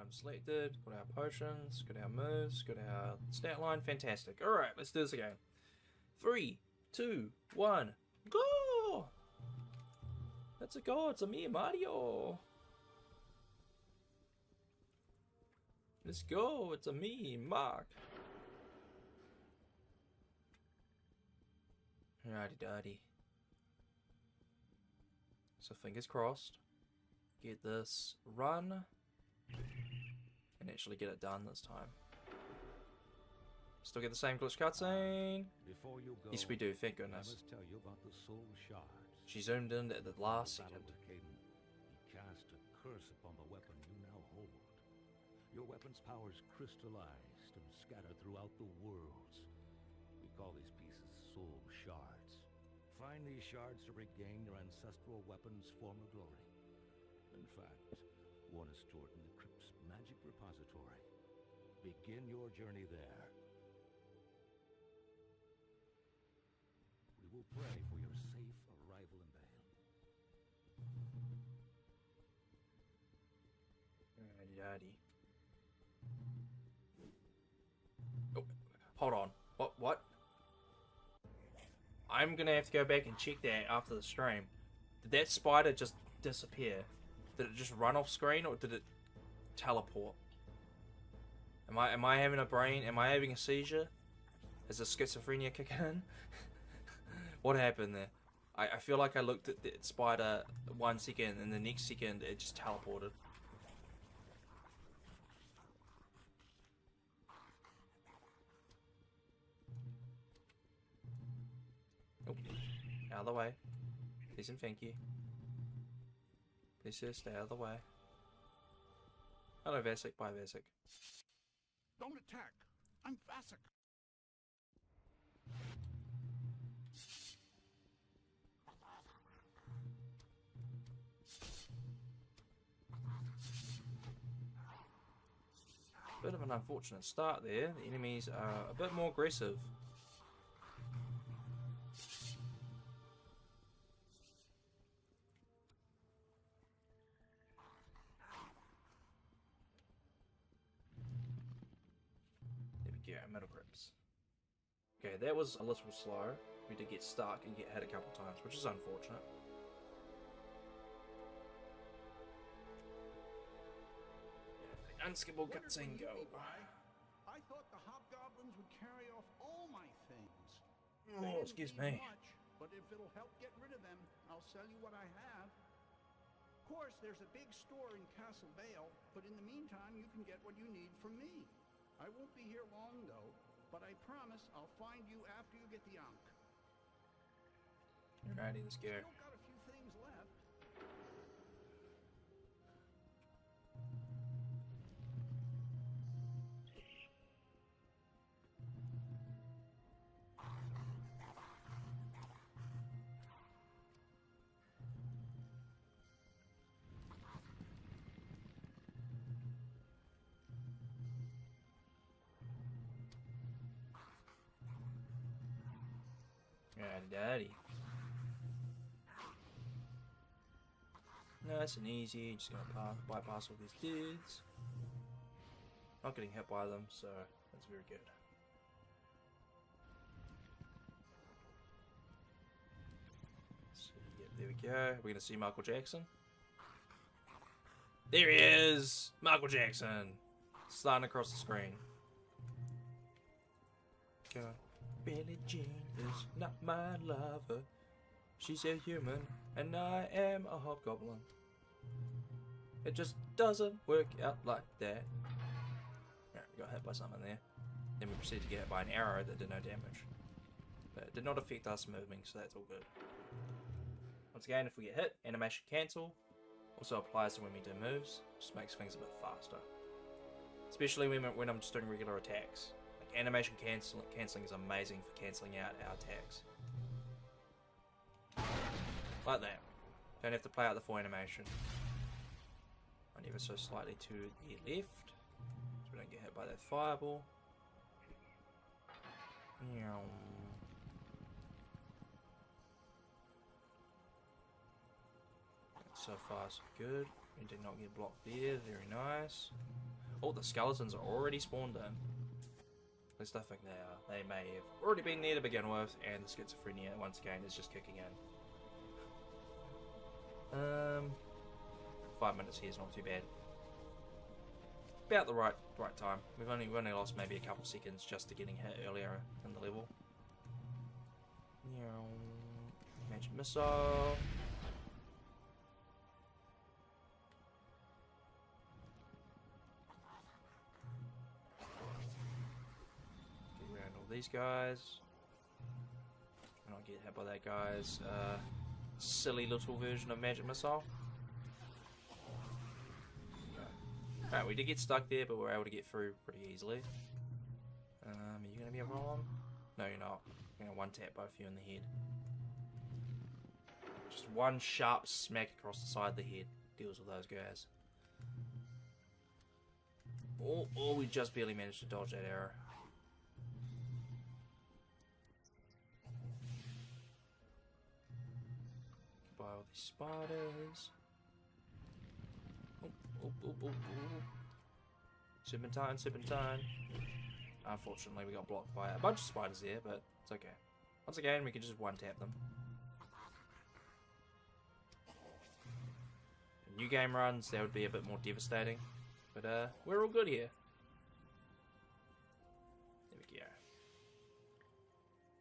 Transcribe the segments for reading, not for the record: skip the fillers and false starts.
Items selected, got our potions, got our moves, got our stat line. Fantastic. Alright, let's do this again. 3, 2, 1, go! That's a go, it's a me, Mario. Let's go, it's a me, Mark. Righty daddy. So fingers crossed. Get this run. And actually get it done this time. Still get the same glitch cutscene. Yes, we do, thank goodness. I must tell you about the soul shards. She zoomed in at the last second. He cast a curse upon the weapon you now hold. Your weapon's powers crystallized and scattered throughout the worlds. We call these pieces soul shards. Find these shards to regain your ancestral weapon's former glory. In fact, one is stored in the crypt's magic repository. Begin your journey there. We will pray for your safe arrival in Vale. Alrighty. Oh, hold on. What? I'm gonna have to go back and check that after the stream. Did that spider just disappear? Did it just run off screen, or did it teleport? Am I having a brain? Am I having a seizure? Is the schizophrenia kicking in? What happened there? I feel like I looked at the spider 1 second, and the next second it just teleported. Oh, out of the way. Please and thank you. Please sir, stay out of the way. Hello Vasic, bye Vasic. Don't attack! I'm Vasic! Bit of an unfortunate start there. The enemies are a bit more aggressive. There we go, middle grips. Okay, that was a little slow. We did get stuck and get hit a couple times, which is unfortunate. Unskippable cutscene go. I thought the hobgoblins would carry off all my things. Oh, excuse me. Much, but if it'll help get rid of them, I'll sell you what I have. Of course, there's a big store in Castle Vale, but in the meantime, you can get what you need from me. I won't be here long, though, but I promise I'll find you after you get the Ankh. Alrighty, let's go. Still got a few things left. Daddy. Nice and easy, just gonna bypass all these dudes. Not getting hit by them, so that's very good. So, yeah, there we go. We're gonna see Michael Jackson. There he is! Michael Jackson! Sliding across the screen. Go. Billie Jean is not my lover. She's a human, and I am a hobgoblin. It just doesn't work out like that. Alright, we got hit by something there. Then we proceeded to get hit by an arrow that did no damage. But it did not affect us moving, so that's all good. Once again, if we get hit, animation cancel. Also applies to when we do moves. Just makes things a bit faster. Especially when I'm just doing regular attacks. Animation cancelling is amazing for cancelling out our attacks. Like that. Don't have to play out the full animation. And ever so slightly to the left. So we don't get hit by that fireball. So far so good. We did not get blocked there, very nice. Oh, the skeletons are already spawned in. At least I think they are. They may have already been there to begin with, and the schizophrenia, once again, is just kicking in. 5 minutes here is not too bad. About the right time. We've only lost maybe a couple seconds just to getting hit earlier in the level. Magic missile. Get around all these guys. Not get hit by that guy's silly little version of magic missile. Alright, we did get stuck there, but we're able to get through pretty easily. Are you going to be a problem? No, you're not. I'm going to one-tap both of you in the head. Just one sharp smack across the side of the head deals with those guys. Oh, we just barely managed to dodge that arrow. Goodbye all these spiders. Oh. Serpentine. Unfortunately, we got blocked by a bunch of spiders there, but it's okay. Once again, we can just one-tap them. In new game runs, that would be a bit more devastating. But, we're all good here. There we go.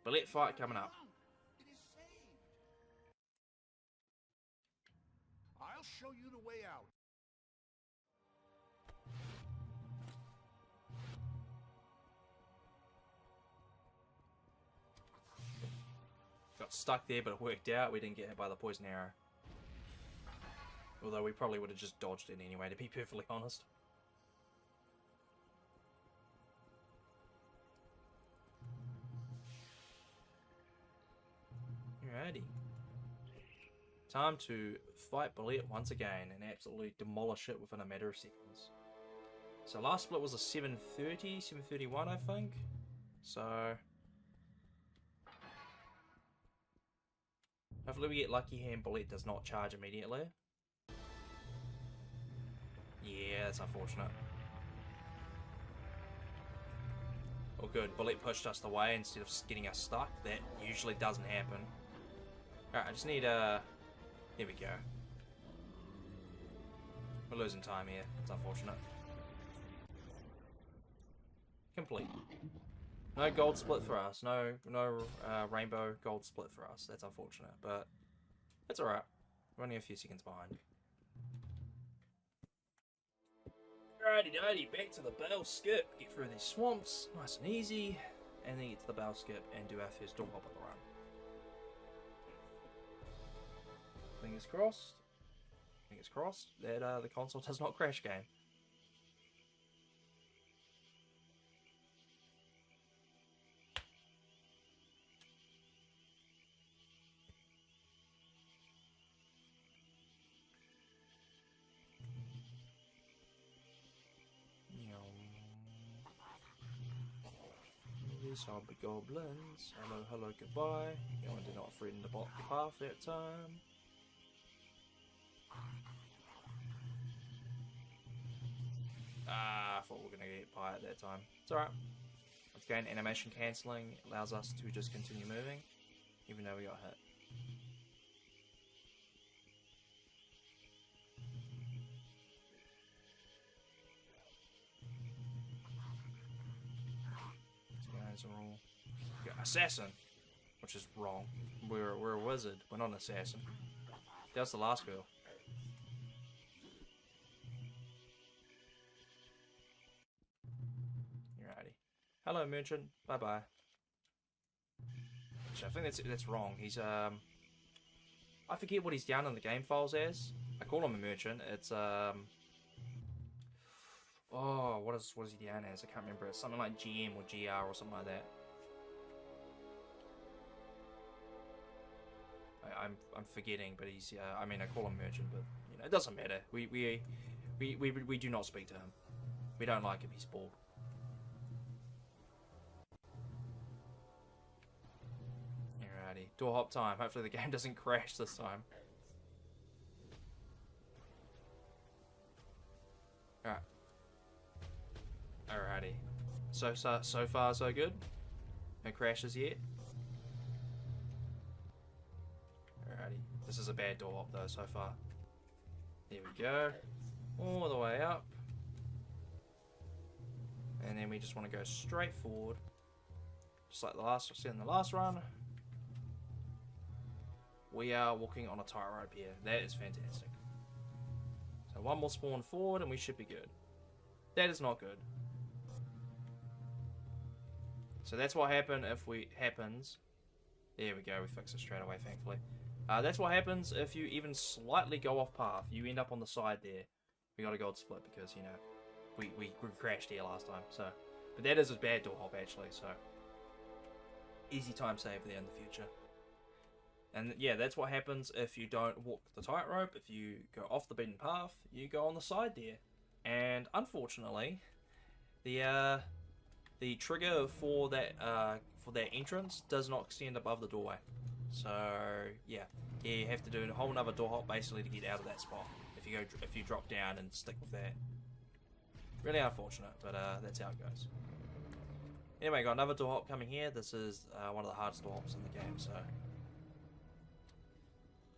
Bullet fight coming up. It is saved. I'll show you the way out. Got stuck there, but it worked out. We didn't get hit by the poison arrow. Although we probably would have just dodged it anyway, to be perfectly honest. Alrighty. Time to fight Bullet once again and absolutely demolish it within a matter of seconds. So last split was a 7:30, 7:31 I think. So hopefully we get lucky here and Bullet does not charge immediately. Yeah, that's unfortunate. Oh good, Bullet pushed us away instead of getting us stuck. That usually doesn't happen. Alright, I just need there we go. We're losing time here. It's unfortunate. Complete. No gold split for us. No rainbow gold split for us. That's unfortunate, but it's alright. We're only a few seconds behind. Alrighty, back to the bell skip. Get through these swamps, nice and easy, and then get to the bell skip and do our first door hop of the run. Fingers crossed. Fingers crossed that the console does not crash game. These hobgoblins. Hello, goodbye. You did not threaten to block the path that time. I thought we were going to get by at that time. It's alright. Once again, animation cancelling allows us to just continue moving, even though we got hit. These guys are all... Assassin! Which is wrong. We're a wizard. We're not an assassin. That was the last girl. Hello, merchant. Bye bye. Actually, I think that's wrong. He's I forget what he's down in the game files as. I call him a merchant. It's oh, what is he down as? I can't remember. It's something like GM or GR or something like that. I'm forgetting, but he's I mean I call him merchant, but you know it doesn't matter. We do not speak to him. We don't like him. He's bald. Door hop time. Hopefully the game doesn't crash this time. Alright. So far so good. No crashes yet. Alrighty. This is a bad door hop though so far. There we go. All the way up. And then we just want to go straight forward. Just like the last in the last run. We are walking on a tightrope here. That is fantastic. So one more spawn forward and we should be good. That is not good. So that's what happens if there we go, we fixed it straight away, thankfully. That's what happens if you even slightly go off path. You end up on the side there. We got a gold split because, you know, we crashed here last time. So, but that is a bad door hop actually, so easy time save there in the future. And yeah, that's what happens if you don't walk the tightrope. If you go off the beaten path, you go on the side there. And unfortunately, the trigger for that entrance does not extend above the doorway. So yeah, you have to do a whole another door hop basically to get out of that spot. If you drop down and stick with that. Really unfortunate, but that's how it goes. Anyway, got another door hop coming here. This is one of the hardest door hops in the game, so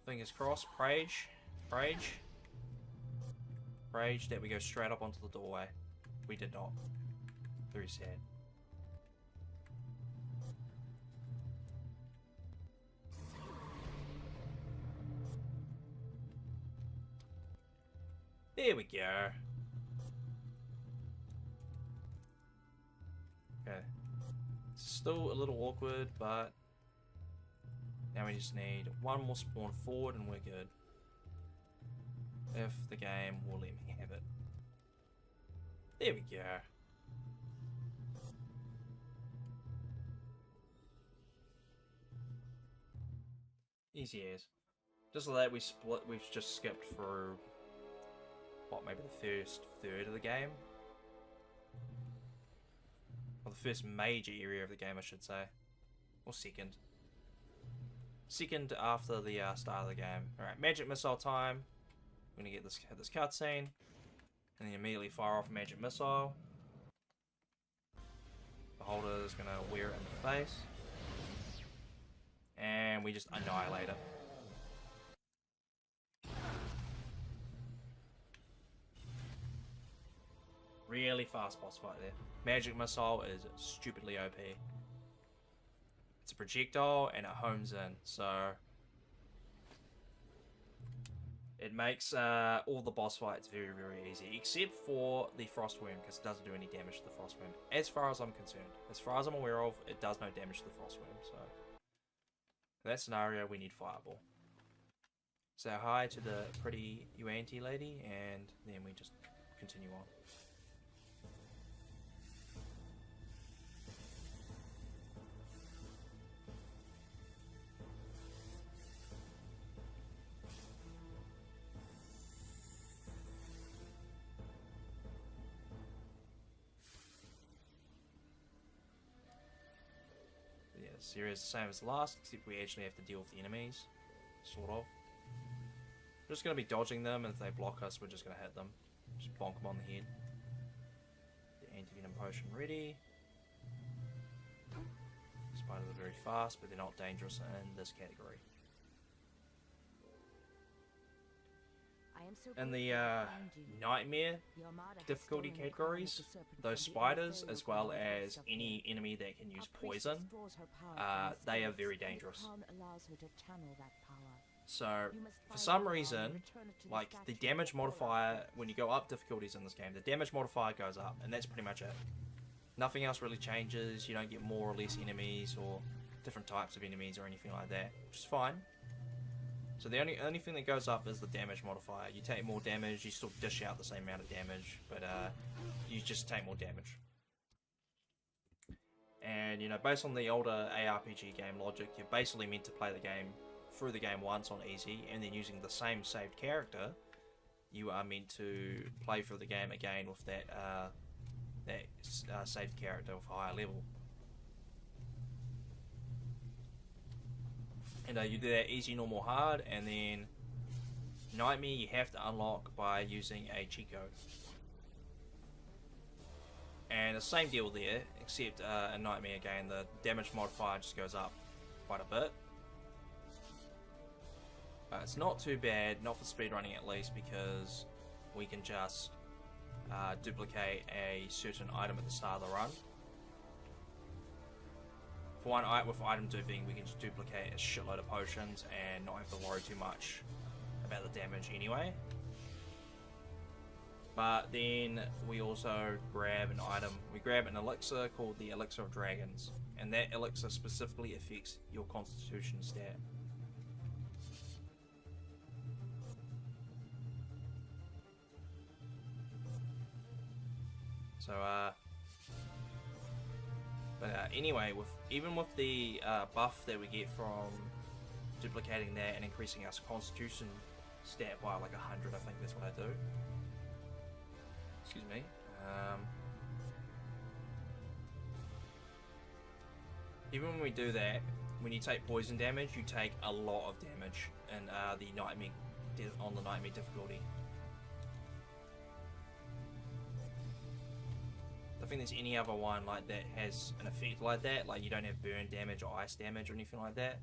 fingers crossed. Prage that we go straight up onto the doorway. We did not. Very sad. There we go. Okay. Still a little awkward, but now we just need one more spawn forward and we're good. If the game will let me have it. There we go. Easy as. Just like that, we've just skipped through, what, maybe the first third of the game? Or the first major area of the game, I should say. Or second. Second after the start of the game. Alright, magic missile time. We're gonna get this cutscene. And then immediately fire off a magic missile. Beholder is gonna wear it in the face. And we just annihilate it. Really fast boss fight there. Magic missile is stupidly OP. It's a projectile and it homes in, so it makes all the boss fights very, very easy, except for the Frostworm, because it doesn't do any damage to the Frostworm, as far as I'm concerned. As far as I'm aware of, it does no damage to the Frostworm, so in that scenario, we need Fireball. Say hi to the pretty Yuanti lady, and then we just continue on. Series the same as the last, except we actually have to deal with the enemies, sort of. We're just going to be dodging them, and if they block us, we're just going to hit them. Just bonk them on the head. The anti-venom potion ready. Spiders are very fast, but they're not dangerous in this category. In the nightmare difficulty categories, those spiders, as well as any enemy that can use poison, they are very dangerous. So, for some reason, like the damage modifier, when you go up difficulties in this game, the damage modifier goes up, and that's pretty much it. Nothing else really changes. You don't get more or less enemies, or different types of enemies, or anything like that, which is fine. So the only thing that goes up is the damage modifier. You take more damage, you still dish out the same amount of damage, but you just take more damage. And you know, based on the older ARPG game logic, you're basically meant to play the game through the game once on easy, and then using the same saved character, you are meant to play through the game again with that saved character with a higher level. And you do that easy, normal, hard, and then Nightmare you have to unlock by using a cheat code. And the same deal there, except in Nightmare again, the damage modifier just goes up quite a bit. It's not too bad, not for speedrunning at least, because we can just duplicate a certain item at the start of the run. For one, with item duping, we can just duplicate a shitload of potions and not have to worry too much about the damage anyway. But then we also grab an item. We grab an elixir called the Elixir of Dragons, and that elixir specifically affects your Constitution stat. So, anyway, even with the buff that we get from duplicating that and increasing our Constitution stat by like 100, I think that's what I do. Excuse me. Even when we do that, when you take poison damage, you take a lot of damage in the Nightmare on the Nightmare difficulty. I think there's any other one like that has an effect like that, like you don't have burn damage or ice damage or anything like that.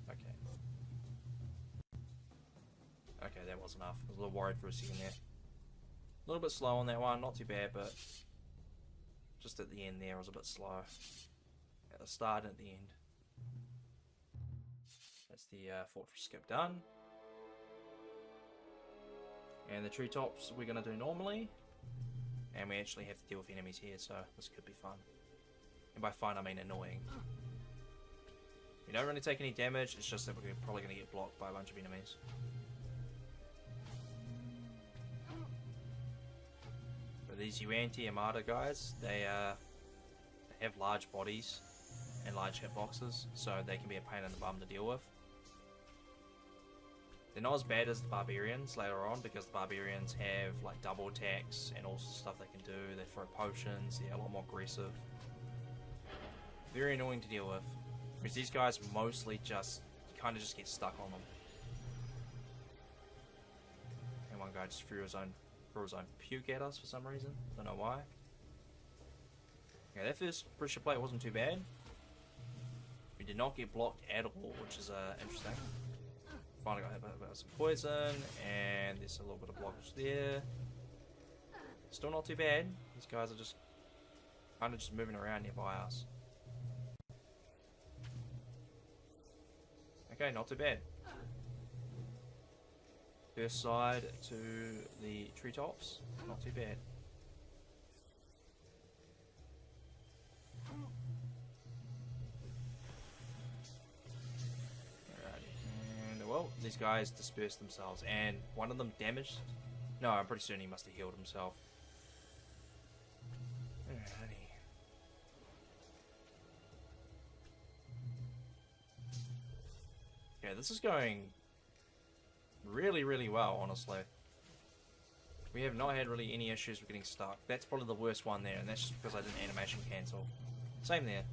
Okay. Okay, that was enough. I was a little worried for a second there. A little bit slow on that one, not too bad, but just at the end there I was a bit slow. At the start and at the end. That's the fortress skip done. And the treetops we're going to do normally. And we actually have to deal with enemies here, so this could be fun. And by fun, I mean annoying. We don't really take any damage, it's just that we're probably going to get blocked by a bunch of enemies. But these Yuan-Ti Armada guys, they have large bodies and large hitboxes, so they can be a pain in the bum to deal with. They're not as bad as the Barbarians later on, because the Barbarians have like double attacks and all sorts of stuff they can do. They throw potions, they're a lot more aggressive. Very annoying to deal with. Because these guys mostly just, kind of just get stuck on them. And one guy just threw his own puke at us for some reason. Don't know why. Okay, that first pressure plate wasn't too bad. We did not get blocked at all, which is interesting. Finally got hit by some poison, and there's a little bit of blockage there. Still not too bad. These guys are just kind of just moving around nearby us. Okay, not too bad. First side to the treetops, not too bad. Well, these guys dispersed themselves, and one of them damaged. No, I'm pretty certain he must have healed himself. Alrighty. Okay, this is going really, really well, honestly. We have not had really any issues with getting stuck. That's probably the worst one there, and that's just because I didn't animation cancel. Same there.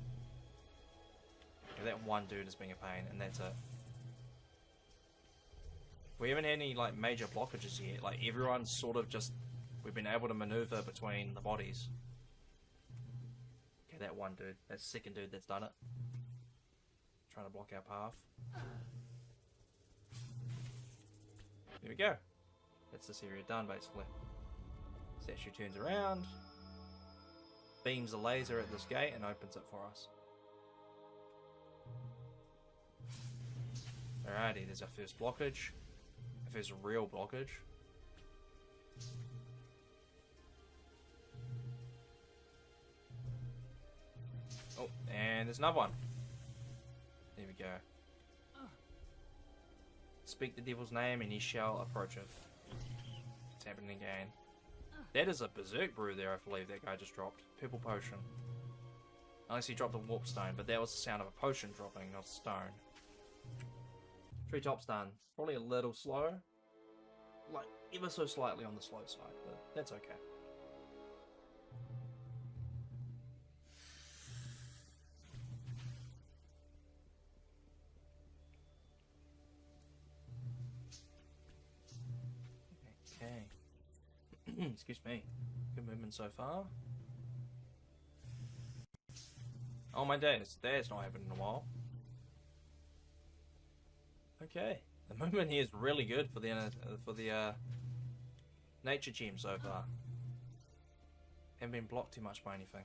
Okay, that one dude is being a pain, and that's it. We haven't had any like major blockages yet. Like everyone's sort of just, we've been able to maneuver between the bodies. Okay, that one dude, that second dude that's done it, trying to block our path. There we go. That's this area done basically. Statue turns around, beams a laser at this gate, and opens it for us. Alrighty, there's our first blockage. There's a real blockage. Oh, and there's another one. There we go. Speak the devil's name and he shall approacheth. It's happening again. That is a berserk brew there, I believe that guy just dropped. Purple potion. Unless he dropped a warp stone, but that was the sound of a potion dropping, not a stone. Treetop's done. Probably a little slow. Like, ever so slightly on the slow side, but that's okay. Okay. Excuse me. Good movement so far. Oh my days, that's not happened in a while. Okay, the movement here is really good for the nature gem so far. Haven't been blocked too much by anything.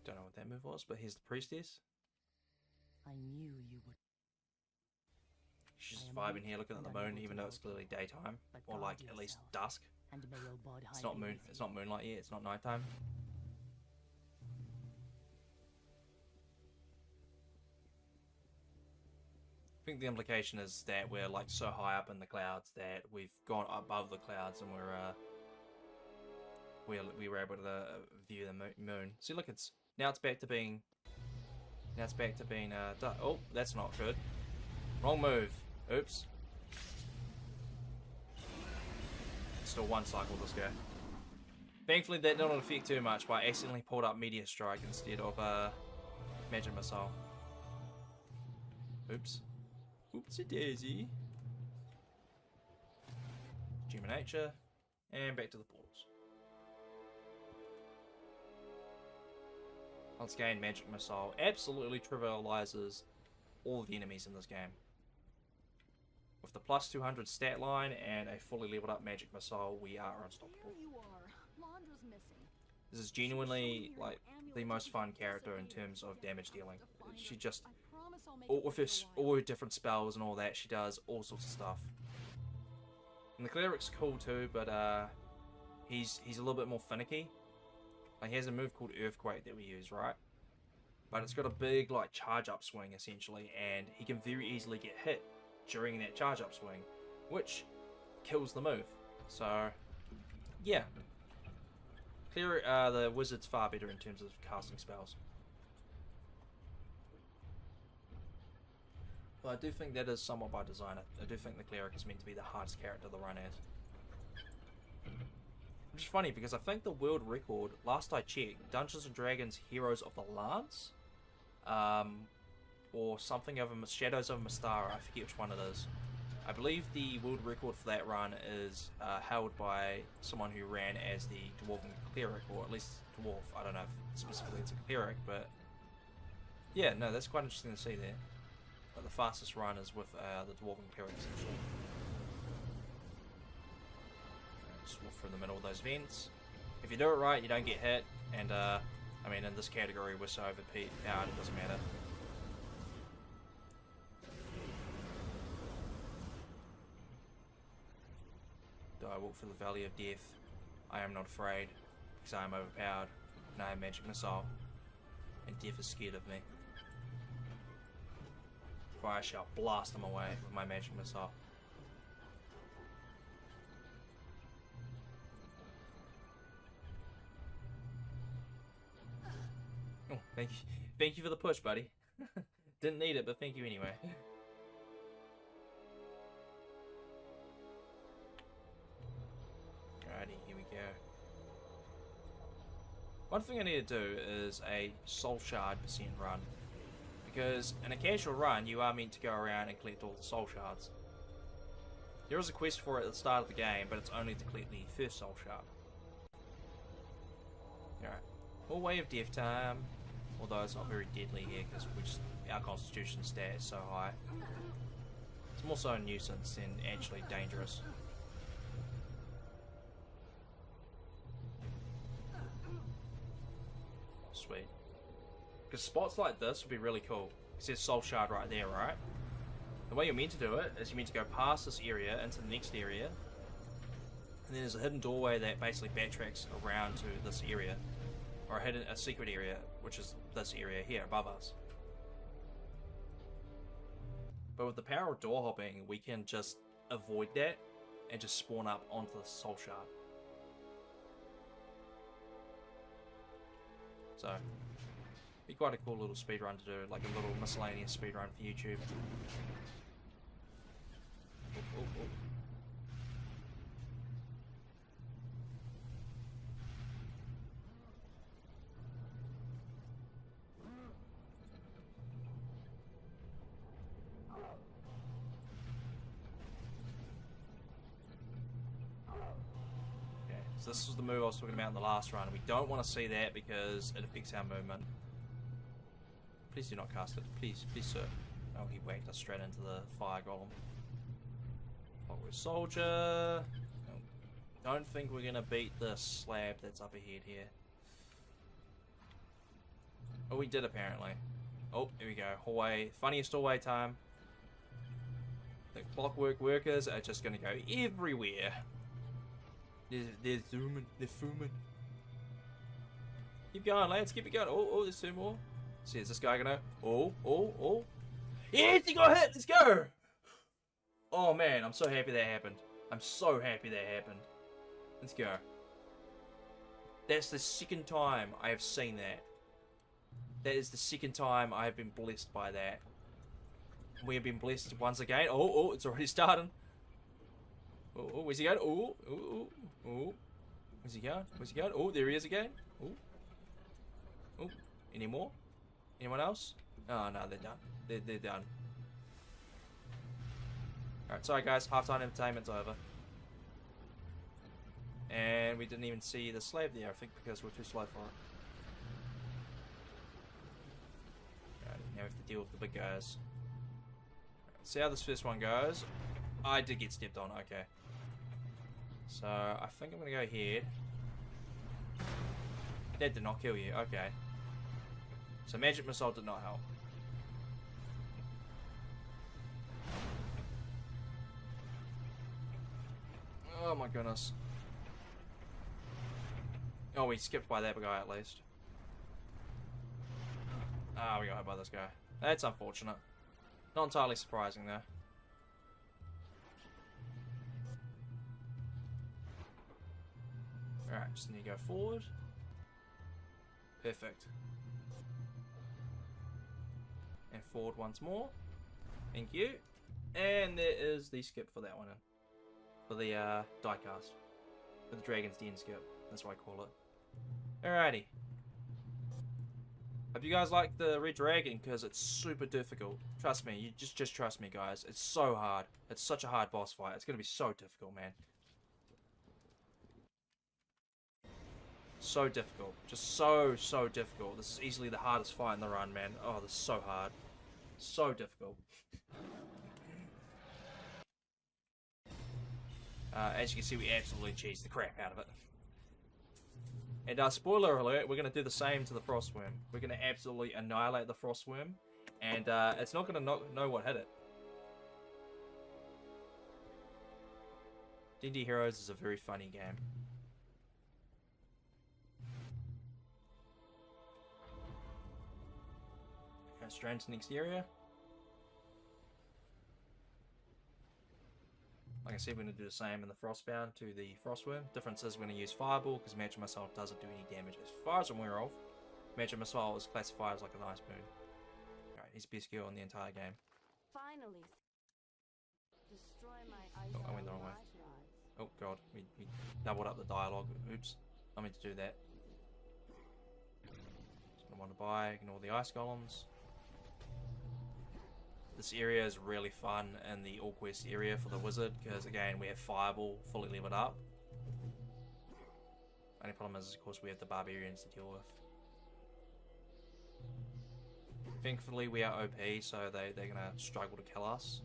Don't know what that move was, but here's the priestess. I knew you would. She's just vibing here, looking at the moon, even though it's clearly daytime, or like at least dusk. It's not moon. It's not moonlight yet. It's not nighttime. I think the implication is that we're like so high up in the clouds that we've gone above the clouds and we were able to view the moon. See, look, now it's back to being oh, that's not good. Wrong move. Oops. Still one cycle this guy. Thankfully that did not affect too much, but I accidentally pulled up Meteor Strike instead of Magic Missile. Oops. Oopsie daisy. Human Nature. And back to the portals. Once again, Magic Missile absolutely trivializes all of the enemies in this game. With the plus 200 stat line and a fully leveled up Magic Missile, we are unstoppable. This is genuinely like the most fun character in terms of damage dealing. She just, all her different spells and all that, she does all sorts of stuff. And the Cleric's cool too, but he's a little bit more finicky. Like, he has a move called Earthquake that we use, right? But it's got a big like charge up swing essentially, and he can very easily get hit during that charge up swing, which kills the move. So yeah, the wizard's far better in terms of casting spells. But I do think that is somewhat by design. I do think the cleric is meant to be the hardest character to run as. Which is funny because I think the world record, last I checked, Dungeons and Dragons Heroes of the Lance, or something of Shadows of Mystara, I forget which one it is. I believe the world record for that run is held by someone who ran as the Dwarven Cleric, or at least Dwarf. I don't know if specifically it's a Cleric, but yeah, no, that's quite interesting to see there. But the fastest run is with the Dwarven Cleric essentially. Just walk through the middle of those vents. If you do it right, you don't get hit, and I mean, in this category we're so overpowered, it doesn't matter. Do I walk through the Valley of Death? I am not afraid, because I am overpowered, and I have Magic Missile, and Death is scared of me. For I shall blast him away with my Magic Missile. Oh, thank you for the push, buddy. Didn't need it, but thank you anyway. Alrighty, here we go. One thing I need to do is a soul shard % run. Because in a casual run, you are meant to go around and collect all the soul shards. There is a quest for it at the start of the game, but it's only to collect the first soul shard. Alright. More Way of Death time. Although it's not very deadly here because our constitution stat is so high. It's more so a nuisance than actually dangerous. Sweet. Because spots like this would be really cool. Because there's soul shard right there, right? The way you're meant to do it is you're meant to go past this area into the next area. And then there's a hidden doorway that basically backtracks around to this area. Or a secret area, which is this area here above us. But with the power of door hopping, we can just avoid that and just spawn up onto the soul shard. So, be quite a cool little speedrun to do, like a little miscellaneous speedrun for YouTube. So this was the move I was talking about in the last run. We don't want to see that because it affects our movement. Please do not cast it. Please, please, sir. Oh, he whacked us straight into the fire golem. Clockwork soldier. Don't think we're gonna beat the slab that's up ahead here. Oh, we did apparently. Oh, here we go. Hallway. Funniest hallway time. The clockwork workers are just gonna go everywhere. They're zooming. They're fooming. Keep going, lads. Keep it going. Oh, there's two more. See, is this guy gonna... Oh. Yes, he got hit. Let's go. Oh, man. I'm so happy that happened. I'm so happy that happened. Let's go. That's the second time I have seen that. That is the second time I have been blessed by that. We have been blessed once again. Oh, it's already starting. Oh, where's he going? Oh. Where's he going? Where's he going? Oh, there he is again. Oh. Any more? Anyone else? Oh, no, they're done. They're done. Alright, sorry guys. Halftime entertainment's over. And we didn't even see the slab there, I think, because we're too slow for it. Alright, now we have to deal with the big guys. Right, see how this first one goes. I did get stepped on, okay. So, I think I'm going to go here. That did not kill you, okay. So, magic missile did not help. Oh my goodness. Oh, we skipped by that guy at least. Ah, we got hit by this guy. That's unfortunate. Not entirely surprising though. Alright, just need to go forward. Perfect. And forward once more. Thank you. And there is the skip for that one in. For the diecast. For the Dragon's Den skip. That's what I call it. Alrighty. Hope you guys like the Red Dragon because it's super difficult. Trust me, you just trust me guys. It's so hard. It's such a hard boss fight. It's gonna be so difficult, man. So difficult. Just so difficult. This is easily the hardest fight in the run, man. Oh, this is so hard. So difficult. As you can see, we absolutely cheesed the crap out of it. And spoiler alert, we're going to do the same to the Frostworm. We're going to absolutely annihilate the Frostworm. And it's not going to know what hit it. D&D Heroes is a very funny game. Go straight into the next area. Like I said, we're going to do the same in the Frostbound to the Frostworm. Difference is we're going to use Fireball because Magic Missile doesn't do any damage. As far as I'm aware of, Magic Missile is classified as like a nice boon. Alright, he's best skill in the entire game. Finally, destroy my ice. Oh, I went the wrong way. Oh god, we doubled up the dialogue. Oops, I meant to do that. Just gonna want to buy, ignore the ice golems. This area is really fun in the All Quest area for the wizard because again we have Fireball fully leveled up. Only problem is of course we have the barbarians to deal with. Thankfully we are OP, so they're gonna struggle to kill us.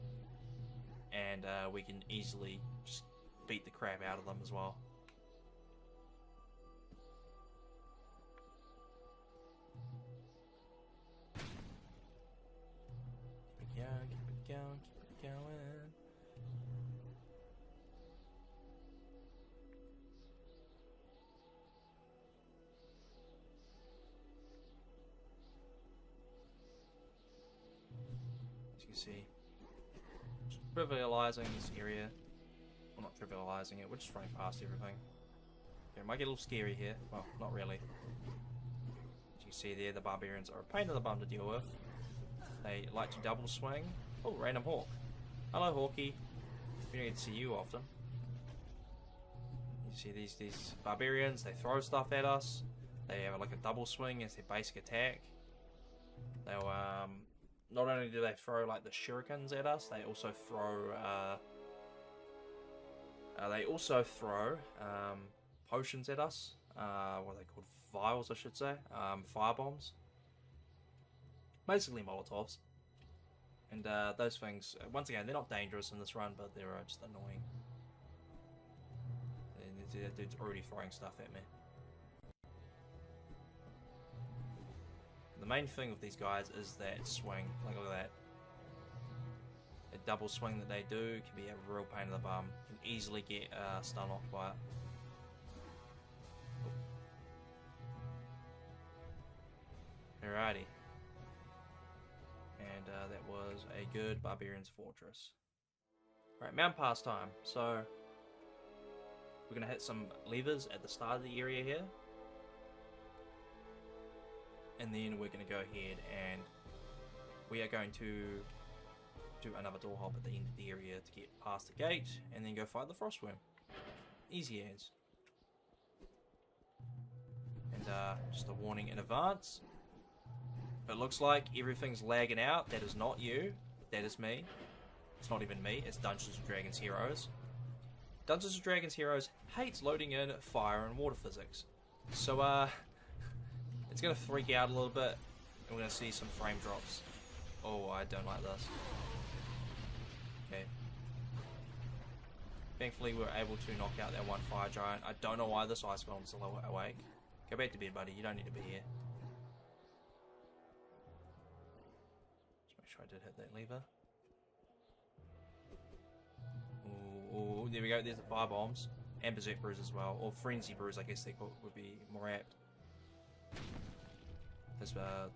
And we can easily just beat the crap out of them as well. Keep it going. As you can see, just trivializing this area. Well, not trivializing it, we're just running past everything. Okay, it might get a little scary here. Well, not really. As you see there, the barbarians are a pain in the bum to deal with. They like to double swing. Oh, random hawk. Hello, Hawky. We don't get to see you often. You see these barbarians, they throw stuff at us. They have like a double swing as their basic attack. They'll, not only do they throw like the shurikens at us, they also throw, potions at us. What are they called? Vials, I should say. Fire bombs. Basically Molotovs. And those things, once again, they're not dangerous in this run, but they're just annoying. And that dude's already throwing stuff at me. The main thing with these guys is that swing. Like, look at that. A double swing that they do can be a real pain in the bum. You can easily get stun locked by it. Alrighty. And that was a good Barbarian's Fortress. Right, Mount Pass time. So, we're going to hit some levers at the start of the area here. And then we're going to go ahead and we are going to do another door hop at the end of the area to get past the gate and then go fight the Frostworm. Easy as. And just a warning in advance. It looks like everything's lagging out. That is not you. That is me. It's not even me. It's Dungeons & Dragons Heroes. Dungeons & Dragons Heroes hates loading in fire and water physics. So, it's going to freak out a little bit. And we're going to see some frame drops. Oh, I don't like this. Okay. Thankfully, we were able to knock out that one fire giant. I don't know why this ice golem's still awake. Go back to bed, buddy. You don't need to be here. Just make sure I did hit that lever. Ooh, there we go. There's the fire bombs. And Berserk Brews as well. Or Frenzy Brews, I guess they would be more apt.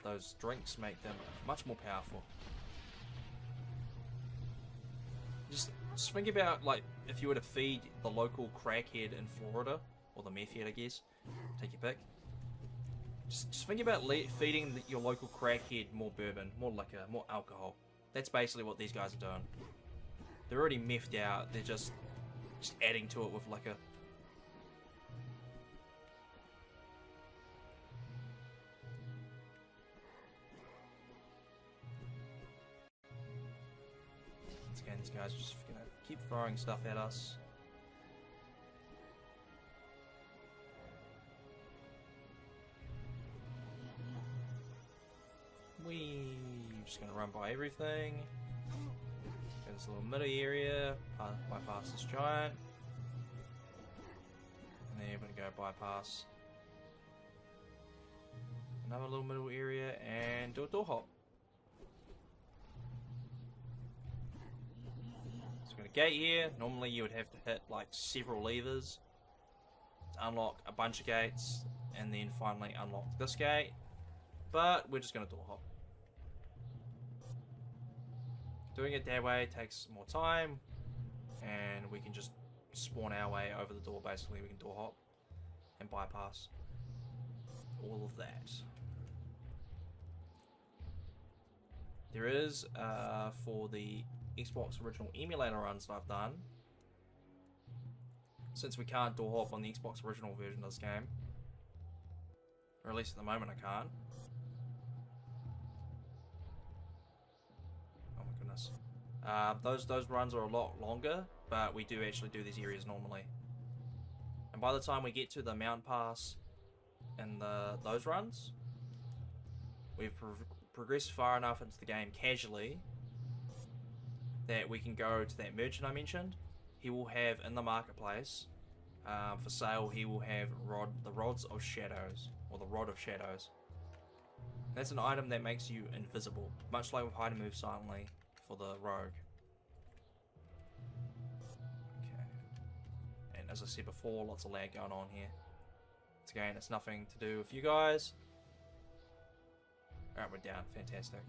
Those drinks make them much more powerful. Just think about, like, if you were to feed the local crackhead in Florida, or the meth head, I guess, take your pick. Just think about feeding your local crackhead more bourbon, more liquor, more alcohol. That's basically what these guys are doing. They're already methed out, they're just adding to it with liquor. Again, these guys are just gonna keep throwing stuff at us. Just gonna run by everything. Go this little middle area, bypass this giant. And then we're gonna go bypass another little middle area and do a door hop. So we've got a gate here. Normally you would have to hit like several levers to unlock a bunch of gates and then finally unlock this gate. But we're just gonna door hop. Doing it that way takes more time, and we can just spawn our way over the door. Basically, we can door hop and bypass all of that. There is, for the Xbox original emulator runs that I've done, since we can't door hop on the Xbox original version of this game, or at least at the moment I can't. Those runs are a lot longer, but we do actually do these areas normally. And by the time we get to the Mount Pass and those runs, we've progressed far enough into the game casually that we can go to that merchant I mentioned. He will have in the marketplace for sale. He will have the Rods of Shadows, or the Rod of Shadows. That's an item that makes you invisible, much like with Hide and Move Silently for the rogue. Okay. And as I said before, lots of lag going on here. Once again, it's nothing to do with you guys. Alright, we're down. Fantastic.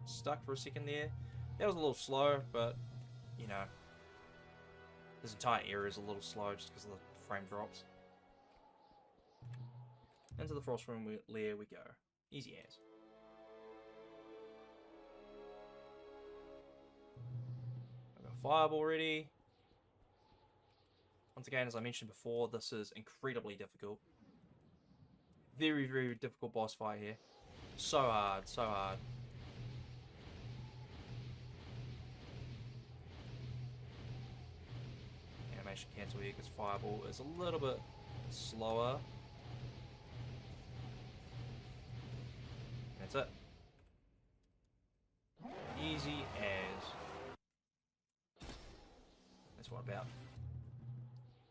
Stuck for a second there. That was a little slow, but, you know, this entire area is a little slow just because of the frame drops. Into the Frostworm lair we go. Easy as. Fireball already. Once again, as I mentioned before, this is incredibly difficult. Very, very difficult boss fight here. So hard, so hard. Animation cancel here because Fireball is a little bit slower. That's it. Easy as. That's what, about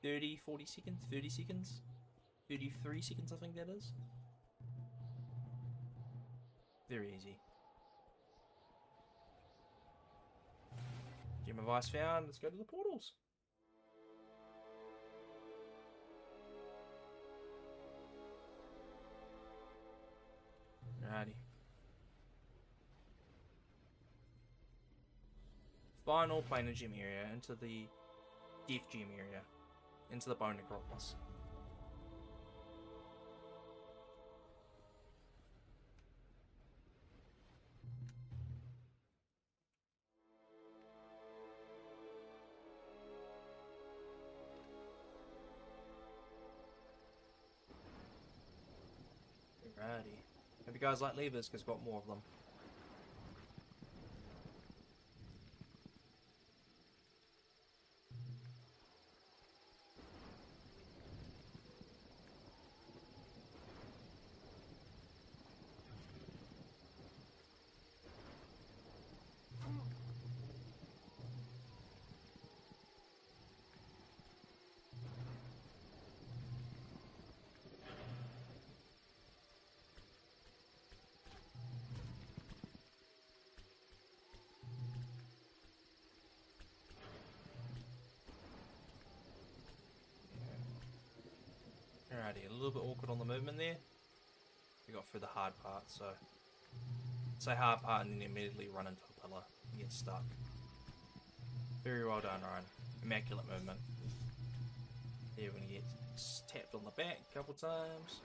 30, 40 seconds? 30 seconds? 33 seconds, I think that is. Very easy. Gem of Ice found. Let's go to the portals. Alrighty. Final planar gem area into the Death gem area. Into the Bone Necropolis. Alrighty. Hope you guys like levers because got more of them. Alrighty, a little bit awkward on the movement there. We got through the hard part, so say hard part and then immediately run into a pillar and get stuck. Very well done, Ryan. Immaculate movement. There, we're gonna get tapped on the back a couple times.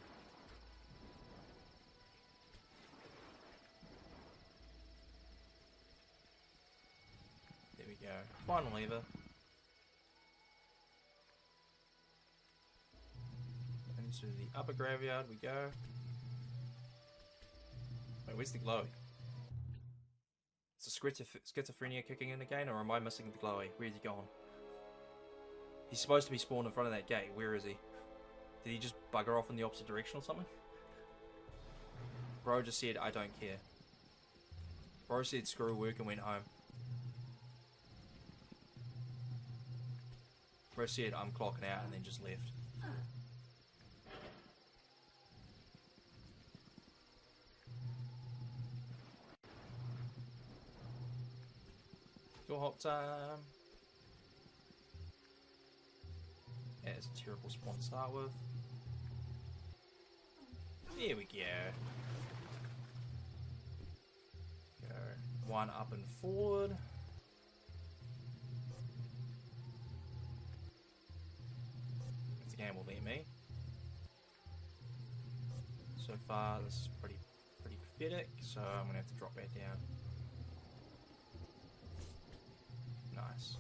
There we go. Final lever. Into the upper graveyard we go. Wait, where's the glowy? Is the schizophrenia kicking in again, or am I missing the glowy? Where's he gone? He's supposed to be spawned in front of that gate. Where is he? Did he just bugger off in the opposite direction or something? Bro just said, I don't care. Bro said screw work and went home. Bro said I'm clocking out and then just left. Door hop time. Yeah, it's a terrible spawn to start with. There we go. Go one up and forward. If the game will let me. So far, this is pretty pathetic, so I'm gonna have to drop back down. Nice.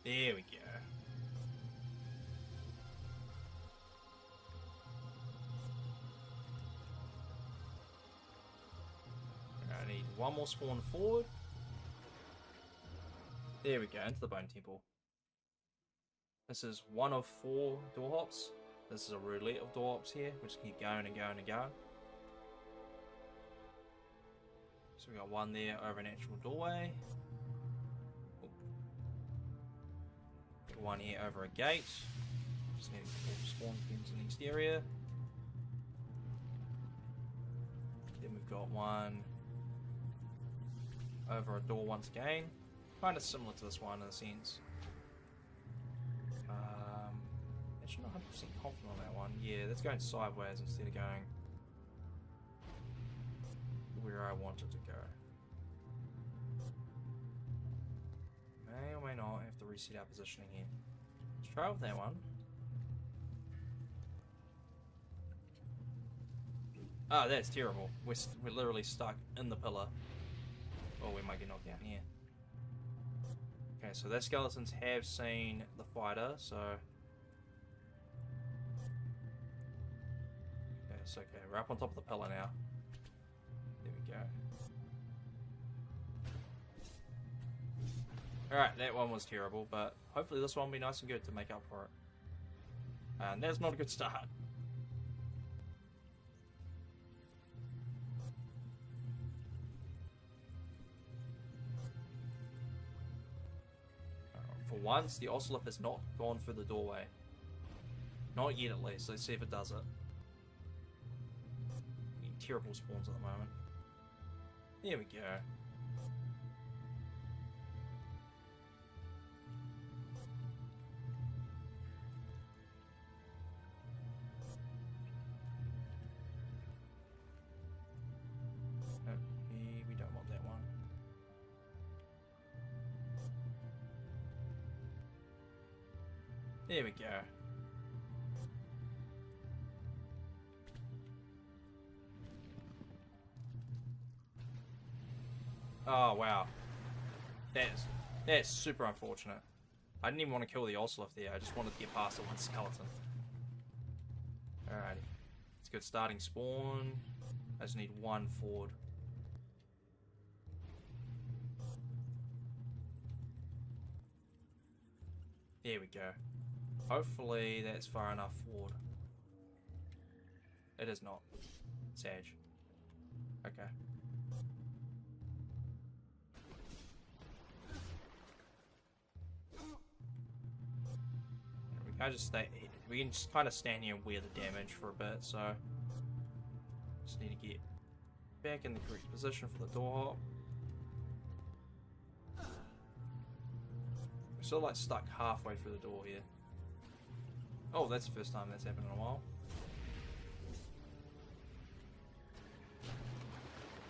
There we go. I need one more spawn forward. There we go, into the Bone Temple. This is one of 4 door hops. This is a roulette of door hops here. We just keep going and going and going. So we got one there over an actual doorway. Got one here over a gate. Just need to pull spawn pins in the next area. Then we've got one over a door once again. Kind of similar to this one in a sense. Actually not 100% confident on that one. Yeah, that's going sideways instead of going where I want it to go. May or may not have to reset our positioning here. Let's try with that one. Oh, that's terrible. We're literally stuck in the pillar. Oh, we might get knocked out here. Okay, so those skeletons have seen the fighter, so... Okay, it's okay. We're up on top of the pillar now. There we go. Alright, that one was terrible, but hopefully this one will be nice and good to make up for it. And that's not a good start. For once, the Ocelot has not gone through the doorway. Not yet, at least. Let's see if it does it. Getting terrible spawns at the moment. There we go. No, we don't want that one. There we go. Oh wow, that's super unfortunate. I didn't even want to kill the Ocelot there. I just wanted to get past the one skeleton. Alrighty, it's a good starting spawn. I just need one forward. There we go. Hopefully that's far enough forward. It is not. Sag. Okay. We can just kind of stand here and wear the damage for a bit, so just need to get back in the correct position for the door hop. We're still like stuck halfway through the door here. Oh, that's the first time that's happened in a while.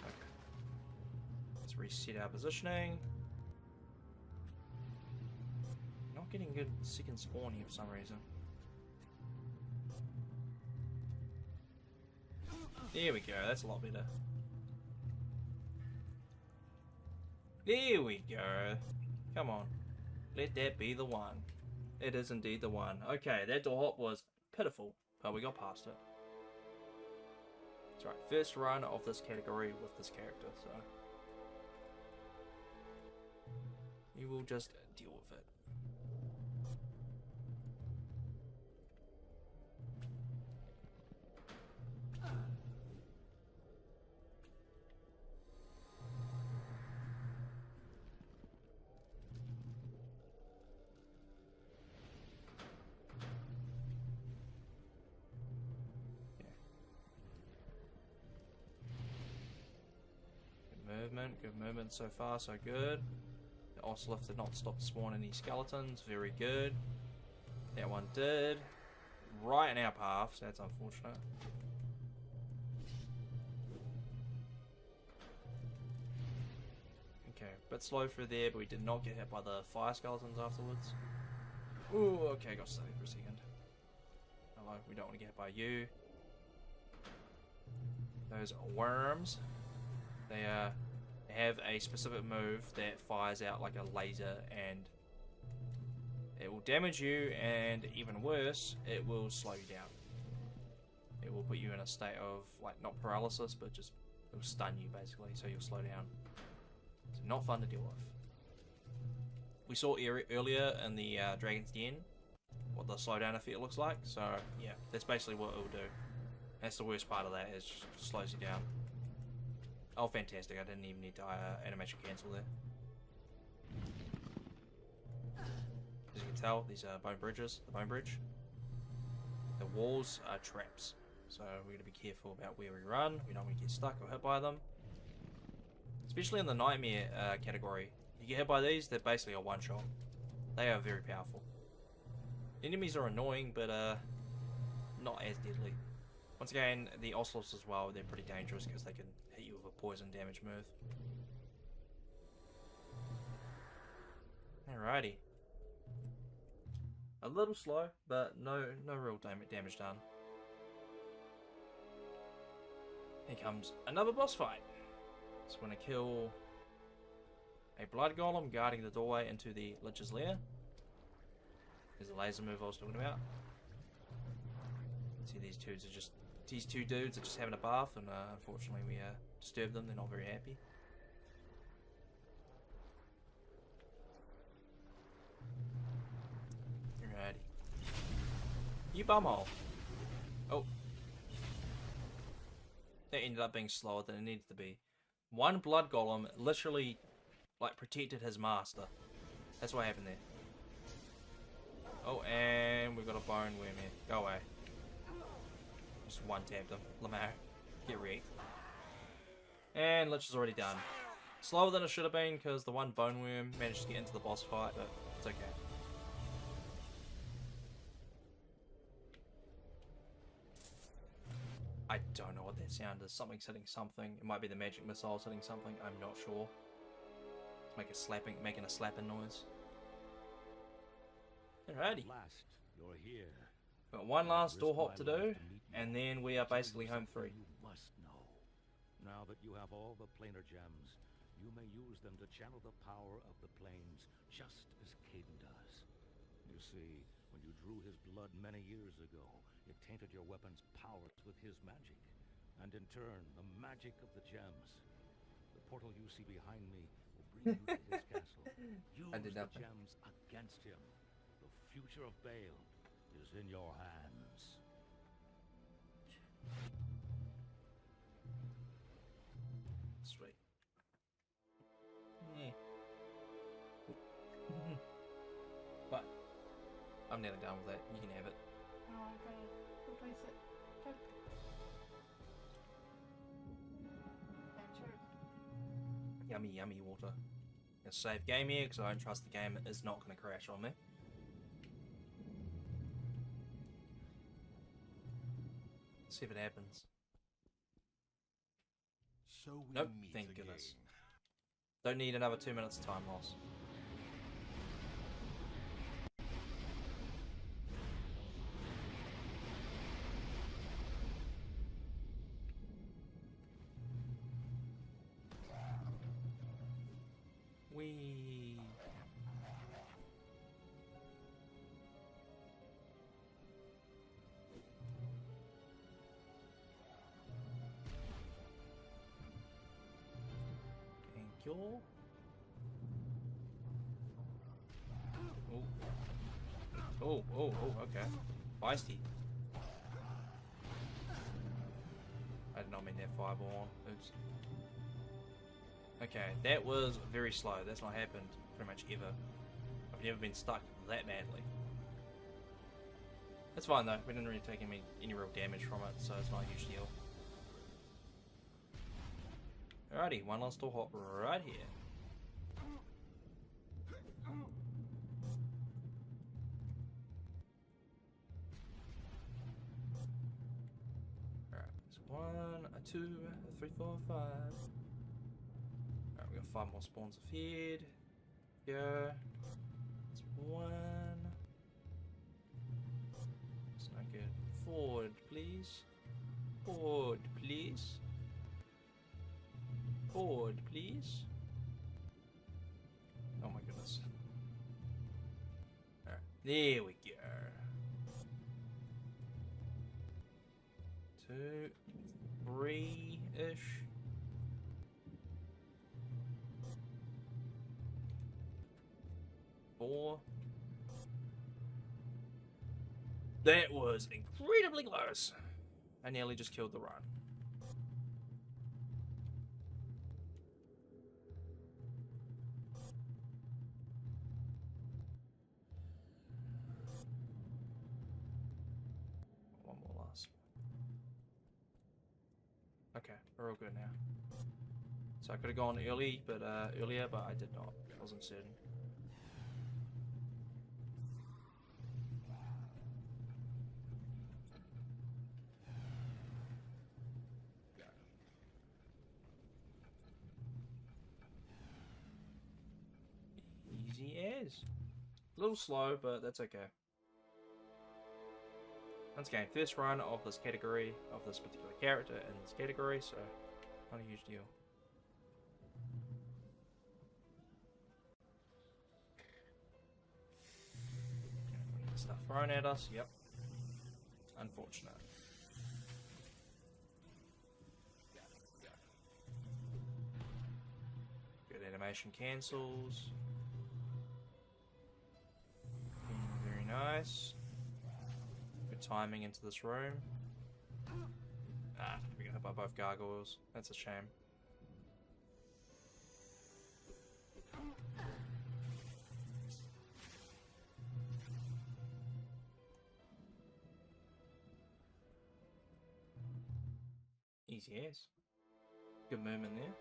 Okay. Let's reset our positioning. Getting good second spawn here for some reason. There we go, that's a lot better. There we go. Come on. Let that be the one. It is indeed the one. Okay, that door hop was pitiful, but we got past it. That's right, first run of this category with this character, so you will just deal with it. Good movement so far, so good. The Ocelot did not stop spawning any skeletons, very good. That one did. Right in our path, so that's unfortunate. Okay, bit slow through there, but we did not get hit by the fire skeletons afterwards. Ooh, okay, got stuck for a second. Hello, we don't want to get hit by you. Those worms, they have a specific move that fires out like a laser, and it will damage you, and even worse, it will slow you down. It will put you in a state of, like, not paralysis, but just, it will stun you basically, so you'll slow down. So not fun to deal with. We saw earlier in the Dragon's Den what the slowdown effect looks like, so yeah, that's basically what it will do. That's the worst part of that, is just slows you down. Oh, fantastic, I didn't even need to animation cancel there. As you can tell, these are bone bridges, the bone bridge. The walls are traps, so we're going to be careful about where we run. We don't want to get stuck or hit by them. Especially in the nightmare category. You get hit by these, they're basically a one-shot. They are very powerful. Enemies are annoying, but not as deadly. Once again, the Ocelots as well, they're pretty dangerous because they can hit you with a poison damage move. Alrighty. A little slow, but no real damage done. Here comes another boss fight. So we're going to kill a blood golem guarding the doorway into the Lich's lair. There's the laser move I was talking about. See, these two dudes are just having a bath, and unfortunately we disturbed them. They're not very happy. bumhole. Oh. That ended up being slower than it needed to be. One blood golem literally, like, protected his master. That's what happened there. Oh, and we've got a bone worm here. Go away. Just one tapped him. Lamar, get wrecked. And Lich is already done. Slower than it should have been because the one bone worm managed to get into the boss fight, but it's okay. I don't know what that sound is. Something's hitting something. It might be the magic missiles hitting something. I'm not sure. Making a slapping noise. Alrighty. Last, you're here. Got one last door hop to do, Risk my life meet and you. then we are basically home free. You must know. Now that you have all the planar gems, you may use them to channel the power of the planes, just as Caden does. You see, when you drew his blood many years ago, it tainted your weapon's powers with his magic, and in turn, the magic of the gems. The portal you see behind me will bring you to his castle. Use I did the nothing. gems against him. The future of Bale is in your hands. Sweet. Yeah. But I'm nearly done with that. You can have it. Oh, I gotta replace it. Okay. And sure. Yummy, yummy water. Gonna save game here because I don't trust the game is not going to crash on me. See if it happens. So we Nope, meet thank again. goodness. Don't need another 2 minutes of time loss. Wee. Thank you. Oh, okay. Feisty. I did not mean that fireball on. Oops. Okay, that was very slow. That's not happened pretty much ever. I've never been stuck that badly. That's fine though. We didn't really take any real damage from it, so it's not a huge deal. Alrighty, one last door hop right here. Alright, it's 1, a 2, a 3, 4, 5. Alright, we got 5 more spawns ahead. Here. It's 1. It's not good. Forward, please. Forward, please. Forward, please. Oh my goodness. Alright, there we go. 2, 3-ish. Four. That was incredibly close. I nearly just killed the run. One more last. Okay, we're all good now. So I could have gone earlier, but I did not. I wasn't certain. Easy as. A little slow, but that's okay. Once again, first run of this category, of this particular character in this category, so not a huge deal. Stuff thrown at us, yep. Unfortunate. Good animation cancels. Very nice. Good timing into this room. Ah, we got hit by both gargoyles. That's a shame. Easy as. Good movement there.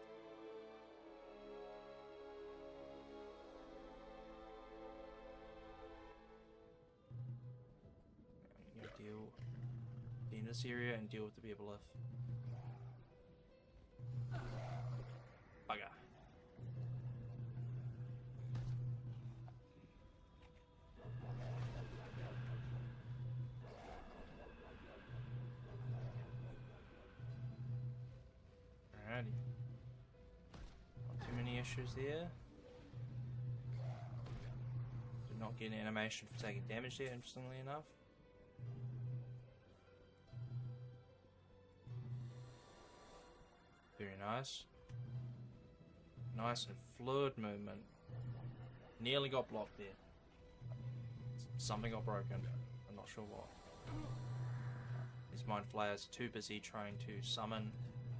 I'm gonna be in this area and deal with the beebleth. Bugger. Alrighty. Not too many issues there. Did not get an animation for taking damage there, interestingly enough. Very nice. Nice and fluid movement. Nearly got blocked there. Something got broken. I'm not sure what. These mind flayers are too busy trying to summon.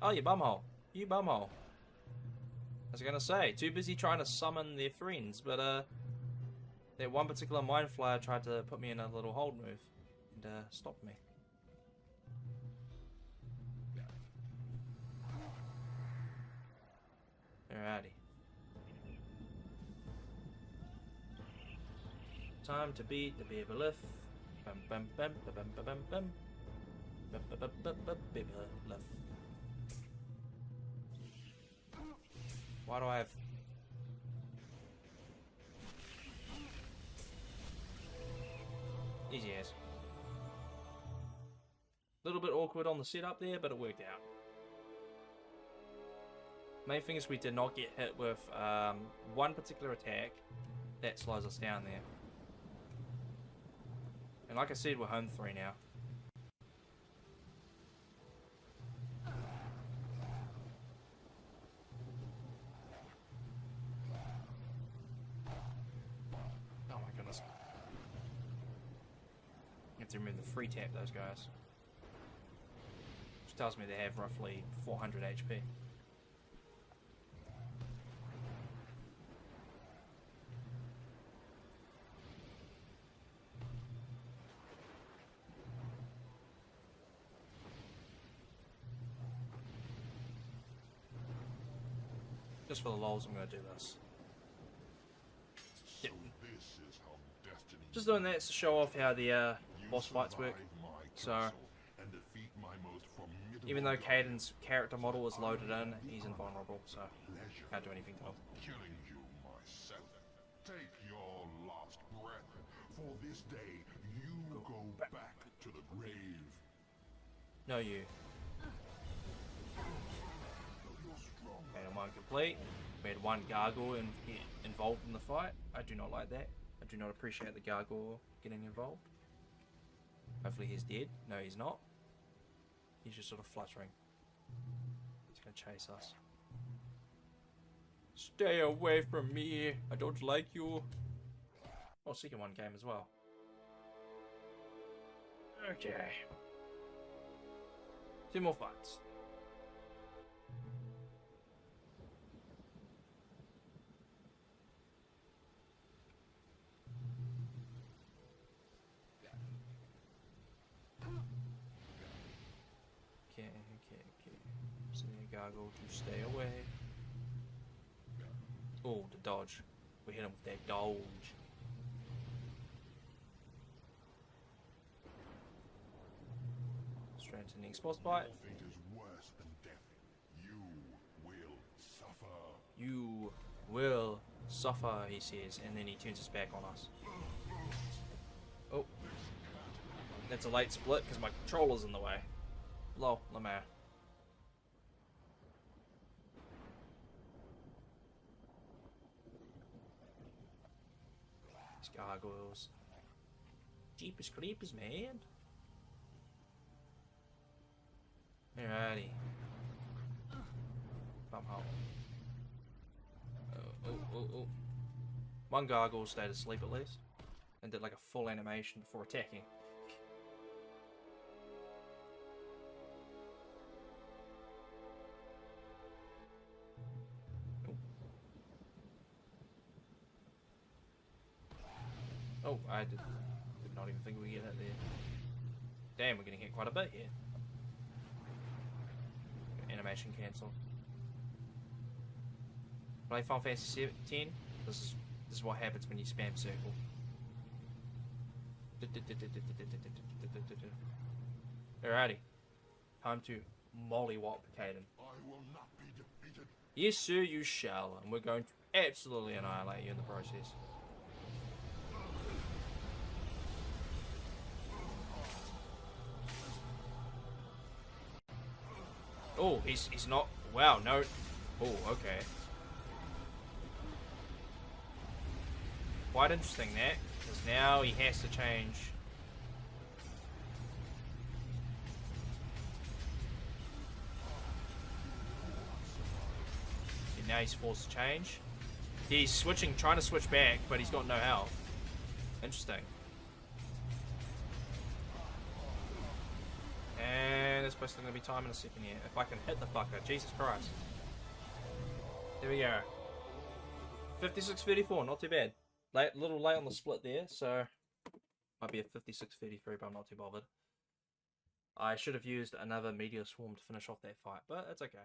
Oh, you bumhole. You bumhole. I was gonna say, too busy trying to summon their friends, but that one particular mind flayer tried to put me in a little hold move and stopped me. Alrighty. Time to beat the beebleth. Bum bum bum bum bum bum bum. Bum bum bum bum bum beebleth. Why do I have... Easy as. Little bit awkward on the setup there, but it worked out. Main thing is we did not get hit with one particular attack that slows us down there. And like I said, we're home 3 now. Oh my goodness. You have to remember the free tap those guys. Which tells me they have roughly 400 HP. Just for the lols, I'm going to do this. Yep. Just doing that to show off how the boss fights work. So, even though Caden's character model is loaded in, he's invulnerable, so can't do anything to him. Killing you myself. Take your last breath, for this day you go back to the grave. No, you. Battle 1 complete. We had 1 gargoyle involved in the fight. I do not like that. I do not appreciate the gargoyle getting involved. Hopefully he's dead. No, he's not. He's just sort of fluttering. He's going to chase us. Stay away from me. I don't like you. Oh, second 1 game as well. Okay. 2 more fights. Okay. So the gargoyle to stay away. Oh, the dodge. We hit him with that dodge. Strengthening spot bite. Nothing is worse than death. You will suffer. You will suffer, he says, and then he turns his back on us. Oh. That's a late split because my controller's in the way. Lol, Lamar. These gargoyles. Jeepers creepers, man. Alrighty. Bumhole. Oh. 1 gargoyle stayed asleep at least. And did like a full animation before attacking. Oh, I did not even think we'd get hit there. Damn, we're getting hit quite a bit here. Animation cancel. Play Final Fantasy 10. This is what happens when you spam circle. Alrighty. Time to mollywop Caden. I will not be defeated. Yes, sir, you shall, and we're going to absolutely annihilate you in the process. Oh, he's not. Wow, no. Oh, okay. Quite interesting that, because now he has to change. See, now he's forced to change. He's switching, trying to switch back, but he's got no health. Interesting. And there's supposed to be time in a second here. If I can hit the fucker, Jesus Christ. There we go. 56-34, not too bad. A little late on the split there, so might be a 56-33, but I'm not too bothered. I should have used another Meteor Swarm to finish off that fight, but it's okay.